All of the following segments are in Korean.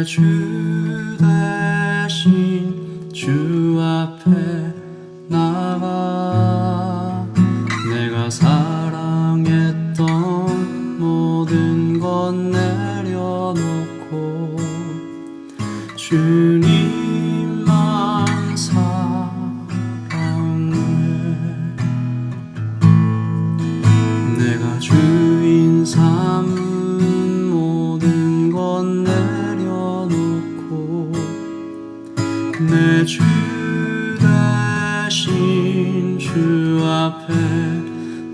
주 대신 주 앞에 나가 내가 사랑했던 모든 것 내려놓고 주님만 사랑해. 내가 주인 삼은 모든 것 내려놓고 내 주 대신 주 앞에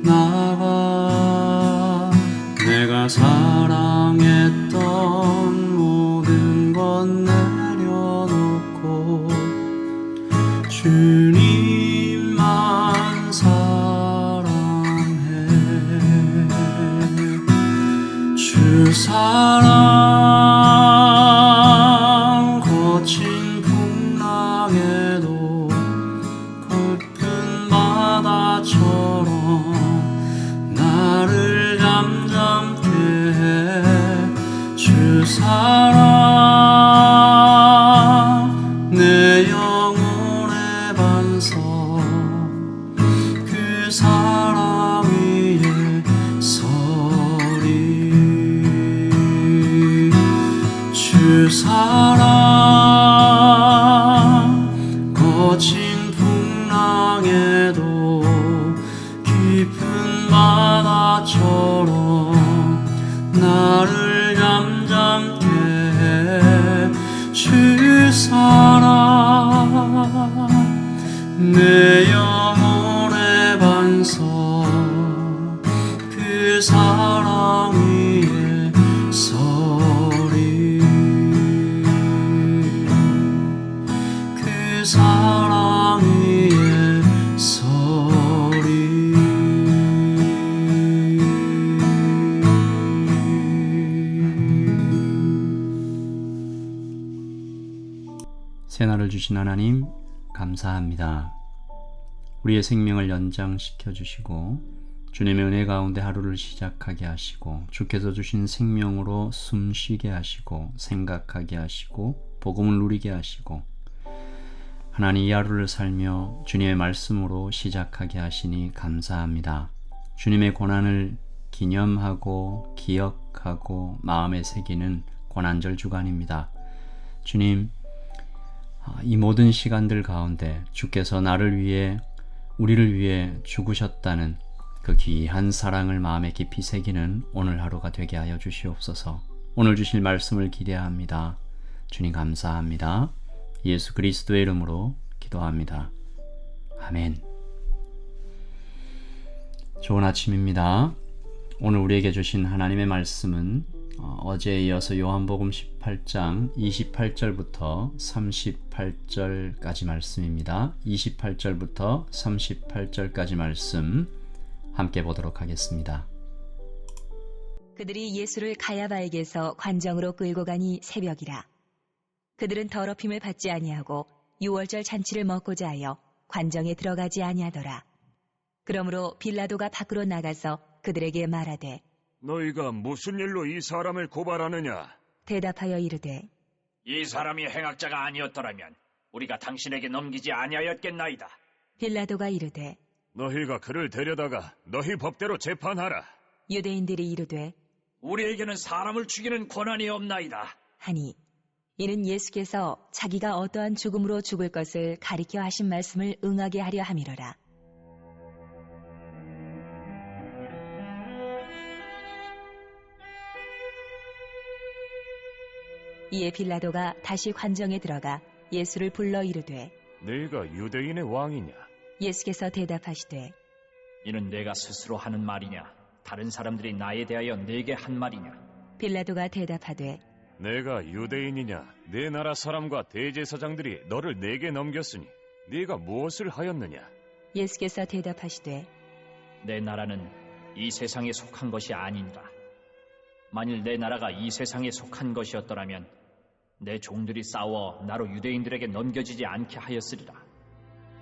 나가 내가 사랑했던 모든 것 내려놓고 주님만 사랑해. 주 사랑 거친 풍랑에도 깊은 바다처럼 나를 잠잠케 해. 주 사랑 내 영혼의 반석 그 사랑 위에 서리. 주 사랑 거친 풍랑에도 깊은 바다처럼 나를 잠잠케 해. 주 사랑 내 영혼의 반석 그 사랑 위에 서리. 그 사랑 위에 서리. 새날을 주신 하나님 감사합니다. 우리의 생명을 연장시켜 주시고 주님의 은혜 가운데 하루를 시작하게 하시고 주께서 주신 생명으로 숨쉬게 하시고 생각하게 하시고 복음을 누리게 하시고 하나님 이 하루를 살며 주님의 말씀으로 시작하게 하시니 감사합니다. 주님의 고난을 기념하고 기억하고 마음에 새기는 고난절 주간입니다. 주님, 이 모든 시간들 가운데 주께서 나를 위해 우리를 위해 죽으셨다는 그 귀한 사랑을 마음에 깊이 새기는 오늘 하루가 되게 하여 주시옵소서. 오늘 주실 말씀을 기대합니다. 주님 감사합니다. 예수 그리스도의 이름으로 기도합니다. 아멘. 좋은 아침입니다. 오늘 우리에게 주신 하나님의 말씀은 어제에 이어서 요한복음 18장 28절부터 38절까지 말씀입니다. 28절부터 38절까지 말씀 함께 보도록 하겠습니다. 그들이 예수를 가야바에게서 관정으로 끌고 가니 새벽이라. 그들은 더럽힘을 받지 아니하고 유월절 잔치를 먹고자 하여 관정에 들어가지 아니하더라. 그러므로 빌라도가 밖으로 나가서 그들에게 말하되 너희가 무슨 일로 이 사람을 고발하느냐? 대답하여 이르되 이 사람이 행악자가 아니었더라면 우리가 당신에게 넘기지 아니하였겠나이다. 빌라도가 이르되 너희가 그를 데려다가 너희 법대로 재판하라. 유대인들이 이르되 우리에게는 사람을 죽이는 권한이 없나이다. 하니 이는 예수께서 자기가 어떠한 죽음으로 죽을 것을 가리켜 하신 말씀을 응하게 하려 함이로라. 이에 빌라도가 다시 관정에 들어가 예수를 불러 이르되 네가 유대인의 왕이냐? 예수께서 대답하시되 이는 내가 스스로 하는 말이냐? 다른 사람들이 나에 대하여 내게 한 말이냐? 빌라도가 대답하되 내가 유대인이냐? 내 나라 사람과 대제사장들이 너를 내게 넘겼으니 네가 무엇을 하였느냐? 예수께서 대답하시되 내 나라는 이 세상에 속한 것이 아니니라. 만일 내 나라가 이 세상에 속한 것이었더라면 내 종들이 싸워 나로 유대인들에게 넘겨지지 않게 하였으리라.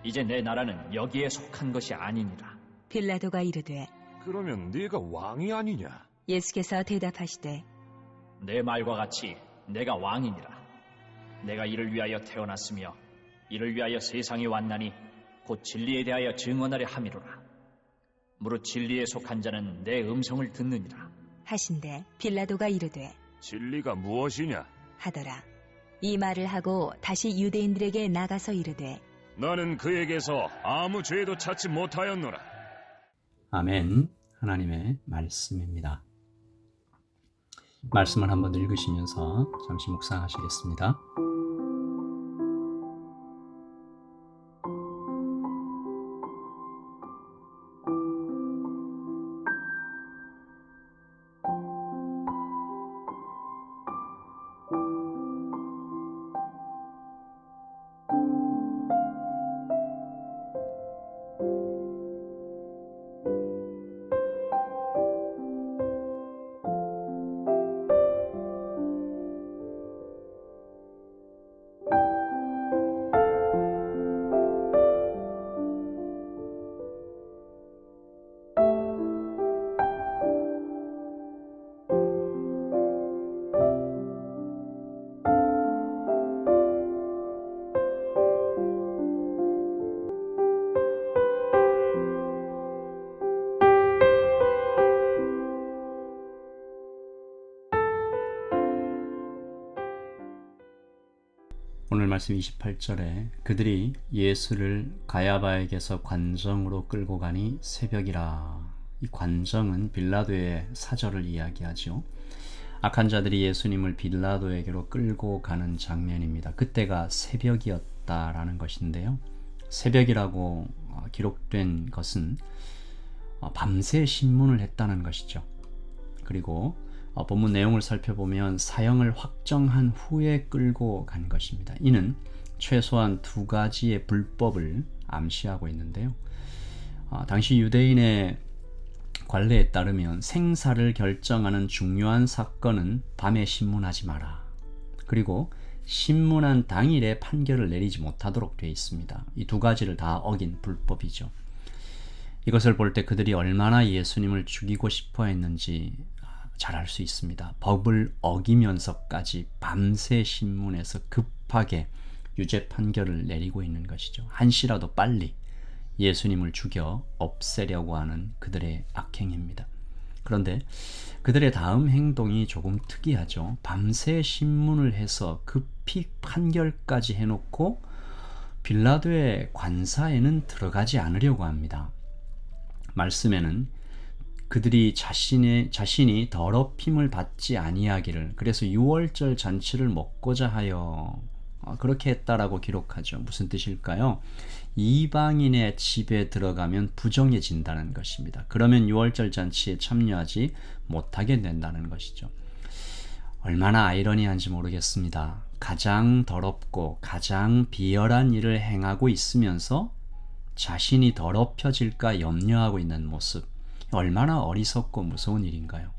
이제 내 나라는 여기에 속한 것이 아니니라. 빌라도가 이르되 그러면 네가 왕이 아니냐? 예수께서 대답하시되 내 말과 같이 내가 왕이니라. 내가 이를 위하여 태어났으며 이를 위하여 세상에 왔나니 곧 진리에 대하여 증언하려 함이로라. 무릇 진리에 속한 자는 내 음성을 듣느니라. 하신대 빌라도가 이르되 진리가 무엇이냐? 하더라. 이 말을 하고 다시 유대인들에게 나가서 이르되 나는 그에게서 아무 죄도 찾지 못하였노라. 아멘. 하나님의 말씀입니다. 말씀을 한번 읽으시면서 잠시 묵상하시겠습니다. 오늘 말씀 28절에 그들이 예수를 가야바에게서 관정으로 끌고 가니 새벽이라. 이 관정은 빌라도의 사절을 이야기하죠. 악한 자들이 예수님을 빌라도에게로 끌고 가는 장면입니다. 그때가 새벽이었다라는 것인데요. 새벽이라고 기록된 것은 밤새 신문을 했다는 것이죠. 그리고 본문 내용을 살펴보면 사형을 확정한 후에 끌고 간 것입니다. 이는 최소한 두 가지의 불법을 암시하고 있는데요. 당시 유대인의 관례에 따르면 생사를 결정하는 중요한 사건은 밤에 신문하지 마라. 그리고 신문한 당일에 판결을 내리지 못하도록 되어 있습니다. 이 두 가지를 다 어긴 불법이죠. 이것을 볼 때 그들이 얼마나 예수님을 죽이고 싶어 했는지 잘 알 수 있습니다. 법을 어기면서까지 밤새 신문에서 급하게 유죄 판결을 내리고 있는 것이죠. 한시라도 빨리 예수님을 죽여 없애려고 하는 그들의 악행입니다. 그런데 그들의 다음 행동이 조금 특이하죠. 밤새 신문을 해서 급히 판결까지 해놓고 빌라도의 관사에는 들어가지 않으려고 합니다. 말씀에는 그들이 자신이 더럽힘을 받지 아니하기를, 그래서 유월절 잔치를 먹고자 하여 그렇게 했다라고 기록하죠. 무슨 뜻일까요? 이방인의 집에 들어가면 부정해진다는 것입니다. 그러면 유월절 잔치에 참여하지 못하게 된다는 것이죠. 얼마나 아이러니한지 모르겠습니다. 가장 더럽고 가장 비열한 일을 행하고 있으면서 자신이 더럽혀질까 염려하고 있는 모습, 얼마나 어리석고 무서운 일인가요?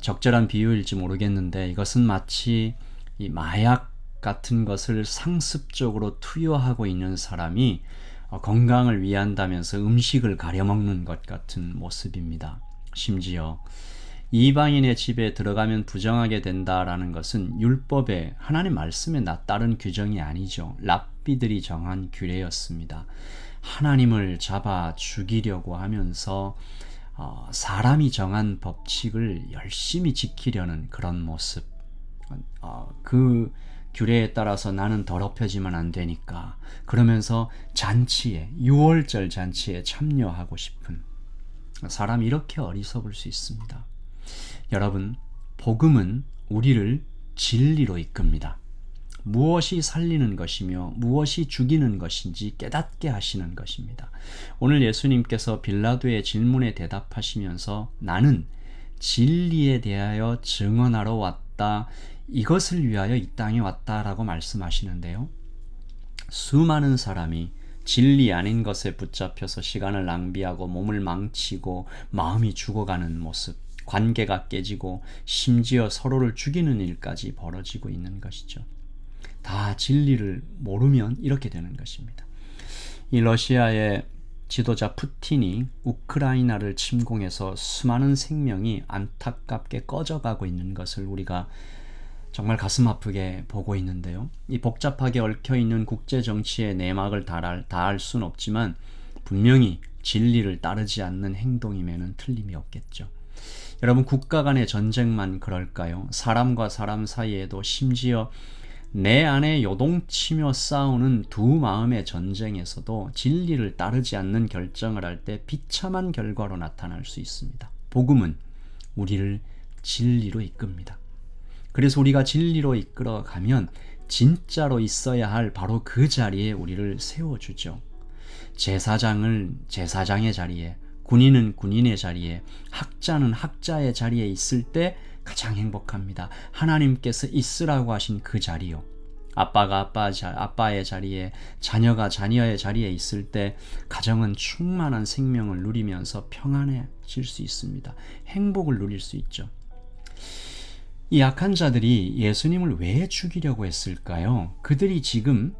적절한 비유일지 모르겠는데 이것은 마치 이 마약 같은 것을 상습적으로 투여하고 있는 사람이 건강을 위한다면서 음식을 가려먹는 것 같은 모습입니다. 심지어 이방인의 집에 들어가면 부정하게 된다라는 것은 율법에, 하나님 말씀에 따른 규정이 아니죠. 랍비들이 정한 규례였습니다. 하나님을 잡아 죽이려고 하면서 사람이 정한 법칙을 열심히 지키려는 그런 모습. 그 규례에 따라서 나는 더럽혀지면 안 되니까 그러면서 잔치에, 유월절 잔치에 참여하고 싶은 사람이 이렇게 어리석을 수 있습니다. 여러분, 복음은 우리를 진리로 이끕니다. 무엇이 살리는 것이며 무엇이 죽이는 것인지 깨닫게 하시는 것입니다. 오늘 예수님께서 빌라도의 질문에 대답하시면서 나는 진리에 대하여 증언하러 왔다, 이것을 위하여 이 땅에 왔다라고 말씀하시는데요. 수많은 사람이 진리 아닌 것에 붙잡혀서 시간을 낭비하고 몸을 망치고 마음이 죽어가는 모습, 관계가 깨지고 심지어 서로를 죽이는 일까지 벌어지고 있는 것이죠. 다 진리를 모르면 이렇게 되는 것입니다. 이 러시아의 지도자 푸틴이 우크라이나를 침공해서 수많은 생명이 안타깝게 꺼져가고 있는 것을 우리가 정말 가슴 아프게 보고 있는데요. 이 복잡하게 얽혀있는 국제정치의 내막을 다할 순 없지만 분명히 진리를 따르지 않는 행동임에는 틀림이 없겠죠. 여러분, 국가 간의 전쟁만 그럴까요? 사람과 사람 사이에도 심지어 내 안에 요동치며 싸우는 두 마음의 전쟁에서도 진리를 따르지 않는 결정을 할 때 비참한 결과로 나타날 수 있습니다. 복음은 우리를 진리로 이끕니다. 그래서 우리가 진리로 이끌어가면 진짜로 있어야 할 바로 그 자리에 우리를 세워주죠. 제사장을 제사장의 자리에, 군인은 군인의 자리에, 학자는 학자의 자리에 있을 때 가장 행복합니다. 하나님께서 있으라고 하신 그 자리요. 아빠가 아빠의 자리에, 자녀가 자녀의 자리에 있을 때 가정은 충만한 생명을 누리면서 평안해질 수 있습니다. 행복을 누릴 수 있죠. 이 약한 자들이 예수님을 왜 죽이려고 했을까요? 그들이 지금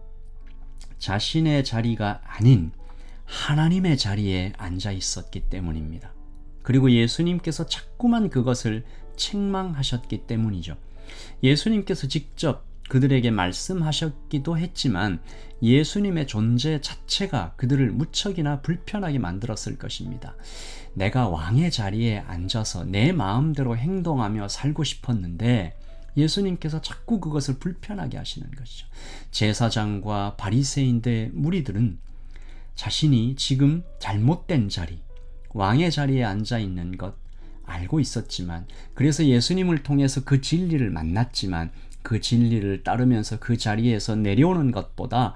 자신의 자리가 아닌 하나님의 자리에 앉아 있었기 때문입니다. 그리고 예수님께서 자꾸만 그것을 책망하셨기 때문이죠. 예수님께서 직접 그들에게 말씀하셨기도 했지만 예수님의 존재 자체가 그들을 무척이나 불편하게 만들었을 것입니다. 내가 왕의 자리에 앉아서 내 마음대로 행동하며 살고 싶었는데 예수님께서 자꾸 그것을 불편하게 하시는 것이죠. 제사장과 바리새인들의 무리들은 자신이 지금 잘못된 자리, 왕의 자리에 앉아 있는 것 알고 있었지만, 그래서 예수님을 통해서 그 진리를 만났지만 그 진리를 따르면서 그 자리에서 내려오는 것보다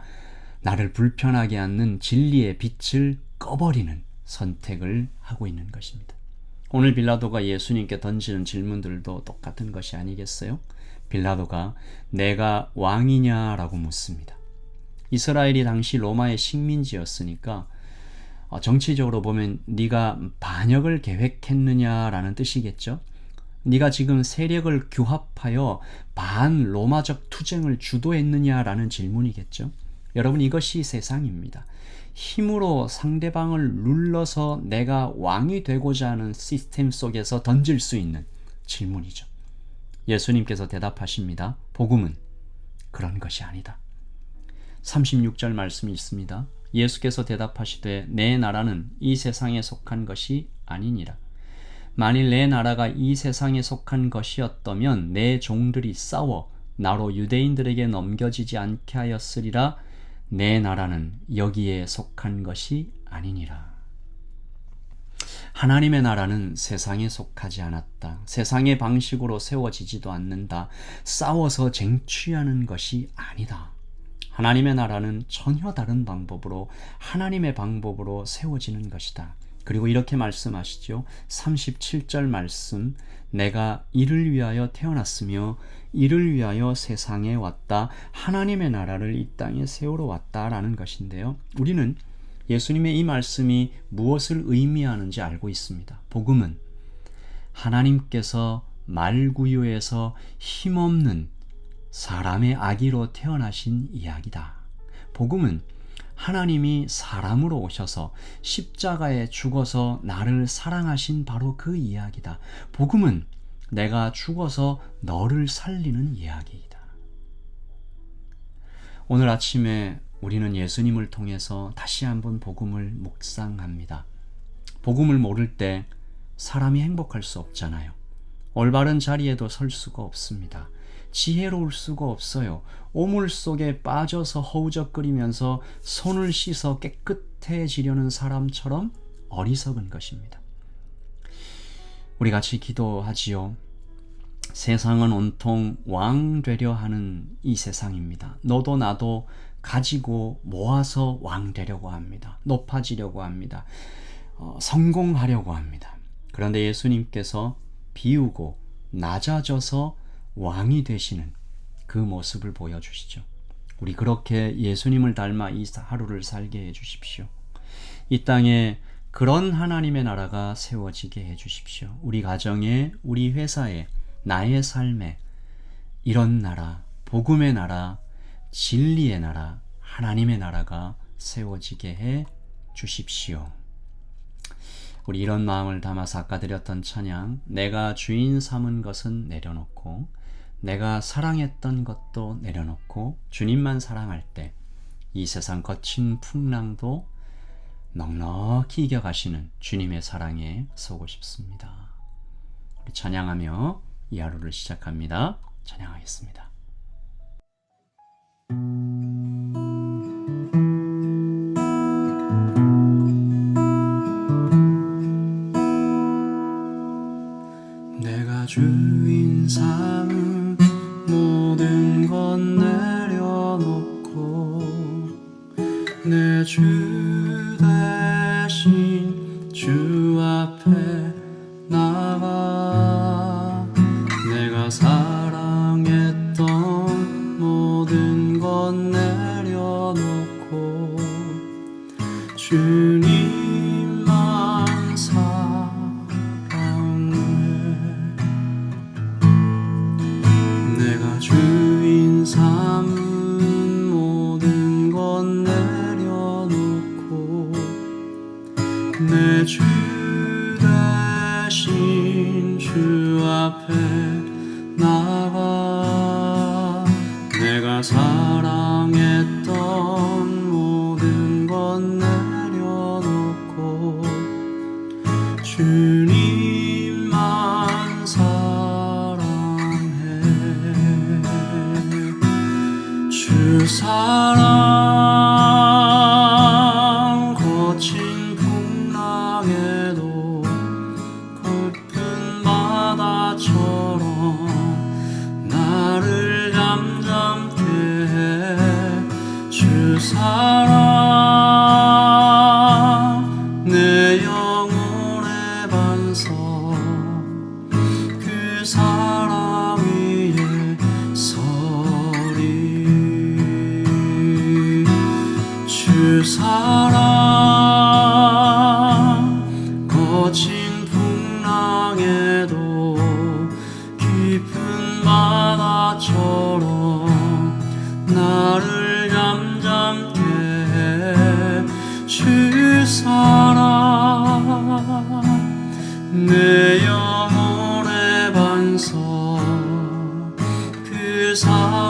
나를 불편하게 하는 진리의 빛을 꺼버리는 선택을 하고 있는 것입니다. 오늘 빌라도가 예수님께 던지는 질문들도 똑같은 것이 아니겠어요? 빌라도가 내가 왕이냐라고 묻습니다. 이스라엘이 당시 로마의 식민지였으니까 정치적으로 보면 네가 반역을 계획했느냐라는 뜻이겠죠. 네가 지금 세력을 규합하여 반로마적 투쟁을 주도했느냐라는 질문이겠죠. 여러분, 이것이 세상입니다. 힘으로 상대방을 눌러서 내가 왕이 되고자 하는 시스템 속에서 던질 수 있는 질문이죠. 예수님께서 대답하십니다. 복음은 그런 것이 아니다. 36절 말씀이 있습니다. 예수께서 대답하시되 내 나라는 이 세상에 속한 것이 아니니라. 만일 내 나라가 이 세상에 속한 것이었다면 내 종들이 싸워 나로 유대인들에게 넘겨지지 않게 하였으리라. 내 나라는 여기에 속한 것이 아니니라. 하나님의 나라는 세상에 속하지 않았다. 세상의 방식으로 세워지지도 않는다. 싸워서 쟁취하는 것이 아니다. 하나님의 나라는 전혀 다른 방법으로, 하나님의 방법으로 세워지는 것이다. 그리고 이렇게 말씀하시죠. 37절 말씀, 내가 이를 위하여 태어났으며 이를 위하여 세상에 왔다. 하나님의 나라를 이 땅에 세우러 왔다라는 것인데요. 우리는 예수님의 이 말씀이 무엇을 의미하는지 알고 있습니다. 복음은 하나님께서 말구유에서 힘없는 사람의 아기로 태어나신 이야기다. 복음은 하나님이 사람으로 오셔서 십자가에 죽어서 나를 사랑하신 바로 그 이야기다. 복음은 내가 죽어서 너를 살리는 이야기이다. 오늘 아침에 우리는 예수님을 통해서 다시 한번 복음을 묵상합니다. 복음을 모를 때 사람이 행복할 수 없잖아요. 올바른 자리에도 설 수가 없습니다. 지혜로울 수가 없어요. 오물 속에 빠져서 허우적거리면서 손을 씻어 깨끗해지려는 사람처럼 어리석은 것입니다. 우리 같이 기도하지요. 세상은 온통 왕 되려 하는 이 세상입니다. 너도 나도 가지고 모아서 왕 되려고 합니다. 높아지려고 합니다. 성공하려고 합니다. 그런데 예수님께서 비우고 낮아져서 왕이 되시는 그 모습을 보여주시죠. 우리 그렇게 예수님을 닮아 이 하루를 살게 해주십시오. 이 땅에 그런 하나님의 나라가 세워지게 해주십시오. 우리 가정에, 우리 회사에, 나의 삶에 이런 나라, 복음의 나라, 진리의 나라, 하나님의 나라가 세워지게 해 주십시오. 우리 이런 마음을 담아서 아까 드렸던 찬양, 내가 주인 삼은 것은 내려놓고 내가 사랑했던 것도 내려놓고 주님만 사랑할 때 이 세상 거친 풍랑도 넉넉히 이겨가시는 주님의 사랑에 서고 싶습니다. 우리 찬양하며 이 하루를 시작합니다. 찬양하겠습니다. 내가 주인 삼은 모든 건 내려놓고 내 주 대신 주 앞에 나가 내가 사랑했던 모든 건 내려놓고 주님만 사랑해 내가 주인 삼은 모든 건 내려놓고 내 주 대신 주 앞에 나가 내가 사랑했던 모든 건 내려놓고 주님만 사랑해 주 사랑 거친 풍랑에도 깊은 바다처럼 나를 잠잠케 해 주 사랑 내 영혼의 반석 그 사랑 위에 서리 주 사랑 거친 풍랑에도 깊은 바다처럼 나를 잠잠케 해 주 사랑 내 영혼의 반석 그 사랑